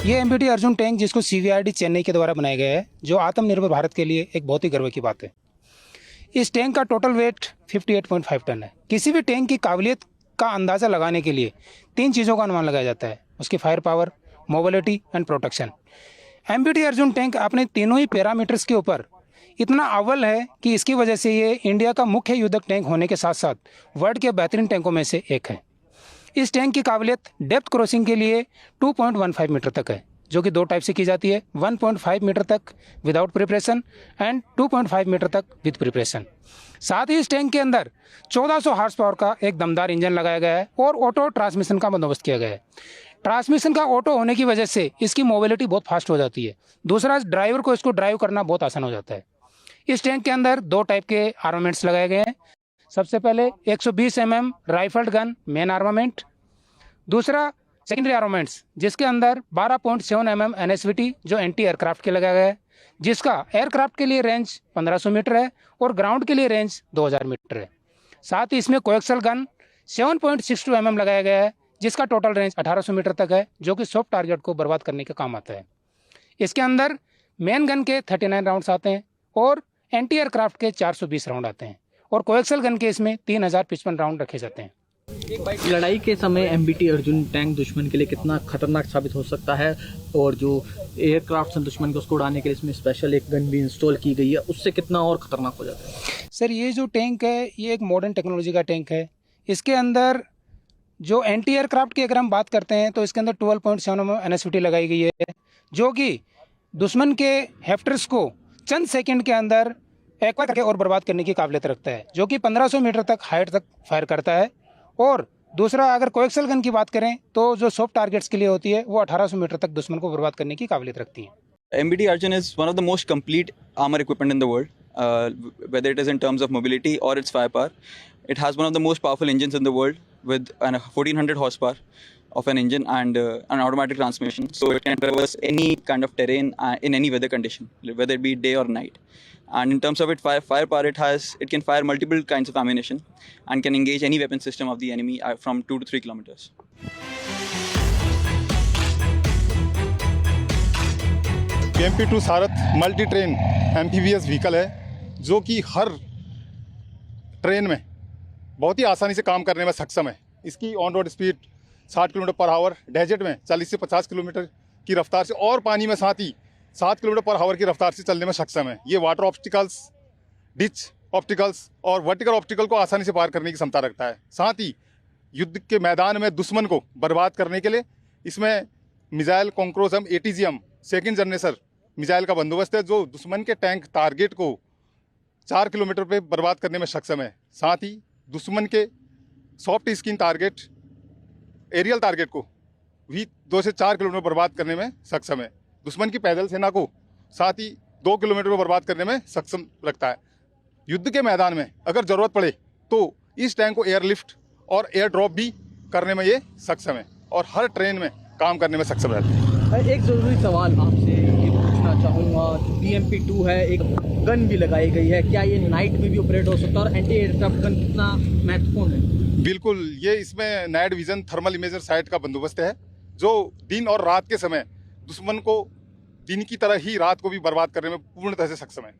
ये MBT Arjun tank जिसको सीवीआरडी चेन्नई के द्वारा बनाया गया है, जो आत्मनिर्भर भारत के लिए एक बहुत ही गर्व की बात है। इस टैंक का टोटल वेट 58.5 टन है। किसी भी टैंक की काबिलियत का अंदाज़ा लगाने के लिए 3 चीज़ों का अनुमान लगाया जाता है, उसकी fire power, mobility and protection. MBT Arjun tank अपने तीनों ही पैरामीटर्स के ऊपर इतना अव्वल है कि इसकी वजह से ये इंडिया का मुख्य युद्धक टैंक होने के साथ साथ वर्ल्ड के बेहतरीन टैंकों में से एक है। इस टैंक की काबिलियत डेप्थ क्रॉसिंग के लिए 2.15 मीटर तक है, जो कि 2 टाइप से की जाती है, 1.5 मीटर तक विदाउट प्रिपरेशन एंड 2.5 मीटर तक विद प्रिपरेशन। साथ ही इस टैंक के अंदर 1400 हार्स पावर का एक दमदार इंजन लगाया गया है और ऑटो ट्रांसमिशन का बंदोबस्त किया गया है। ट्रांसमिशन का ऑटो होने की वजह से इसकी मोबिलिटी बहुत फास्ट हो जाती है। दूसरा, ड्राइवर को इसको ड्राइव करना बहुत आसान हो जाता है। इस टैंक के अंदर 2 टाइप के आर्मामेंट्स लगाए गए हैं। सबसे पहले 120 mm rifled gun main armament, दूसरा सेकेंडरी आर्मामेंट्स जिसके अंदर 12.7 mm NSVT जो एंटी एयरक्राफ्ट के लगाया गया है, जिसका एयरक्राफ्ट के लिए रेंज 1500 मीटर है और ग्राउंड के लिए रेंज 2000 मीटर है। साथ ही इसमें कोएक्सल गन 7.62 mm लगाया गया है, जिसका टोटल रेंज 1800 मीटर तक है, जो कि सॉफ्ट टारगेट को बर्बाद करने के काम आता है। इसके अंदर मेन गन के 39 राउंड्स आते हैं और एंटी एयरक्राफ्ट के 420 राउंड आते हैं और कोएक्सल गन के इसमें 3055 राउंड रखे जाते हैं। लड़ाई के समय एमबीटी अर्जुन टैंक दुश्मन के लिए कितना खतरनाक साबित हो सकता है, और जो एयरक्राफ्ट हैं दुश्मन को उसको उड़ाने के लिए इसमें स्पेशल एक गन भी इंस्टॉल की गई है, उससे कितना और खतरनाक हो जाता है? सर, ये जो टैंक है ये एक मॉडर्न टेक्नोलॉजी का टैंक है। इसके अंदर जो एंटी एयरक्राफ्ट की अगर हम बात करते हैं तो इसके अंदर 12.7 mm NSVT लगाई गई है, जो कि दुश्मन के हेफ्टर्स को चंद सेकंड के अंदर एक्वा करके और बर्बाद करने की काबिलियत रखता है, जो कि 1500 मीटर तक हाइट तक फायर करता है। और दूसरा, अगर कोएक्सल गन की बात करें तो जो सॉफ्ट टारगेट्स के लिए होती है वो 1800 मीटर तक दुश्मन को बर्बाद करने की काबिलियत रखती है। MBT Arjun is one of the most complete armor equipment in the world, whether it is in terms of mobility or its firepower. It has one of the most powerful engines in the world with an 1400 horsepower of an engine and an automatic transmission. So it can traverse any kind of terrain in any weather condition, whether it be day or night. And in terms of its firepower, it can fire multiple kinds of ammunition and can engage any weapon system of the enemy from 2 to 3 kilometers. KMP2 Sarath multi train amphibious vehicle है, जो कि हर train में बहुत ही आसानी से काम करने में सक्षम है। इसकी on road speed 60 kilometre per hour, desert में 40 से 50 किलोमीटर की रफ्तार से और पानी में साथ ही 7 किलोमीटर पर आवर की रफ्तार से चलने में सक्षम है। ये वाटर ऑब्स्टिकल्स, डिच ऑब्स्टिकल्स और वर्टिकल ऑब्स्टिकल को आसानी से पार करने की क्षमता रखता है। साथ ही युद्ध के मैदान में दुश्मन को बर्बाद करने के लिए इसमें मिसाइल कॉन्क्रोजम ATGM सेकेंड जनरेशन मिसाइल का बंदोबस्त है, जो दुश्मन के टैंक टारगेट को 4 किलोमीटर पे बर्बाद करने में सक्षम है। साथ ही दुश्मन के soft skin target, aerial target को भी 2 से 4 किलोमीटर बर्बाद करने में सक्षम है। दुश्मन की पैदल सेना को साथ ही 2 किलोमीटर में बर्बाद करने में सक्षम रखता है। युद्ध के मैदान में अगर ज़रूरत पड़े तो इस टैंक को एयरलिफ्ट और एयर ड्रॉप भी करने में ये सक्षम है और हर ट्रेन में काम करने में सक्षम रहता है। एक ज़रूरी सवाल आपसे ये पूछना चाहूँगा, BMP-2 है, एक गन भी लगाई गई है, क्या ये नाइट में भी ऑपरेट हो सकता है और एंटी एयरक्राफ्ट गन कितना महत्वपूर्ण है? बिल्कुल, ये इसमें night vision thermal imager site का बंदोबस्त है, जो दिन और रात के समय दुश्मन को दिन की तरह ही रात को भी बर्बाद करने में पूर्णतः से सक्षम है।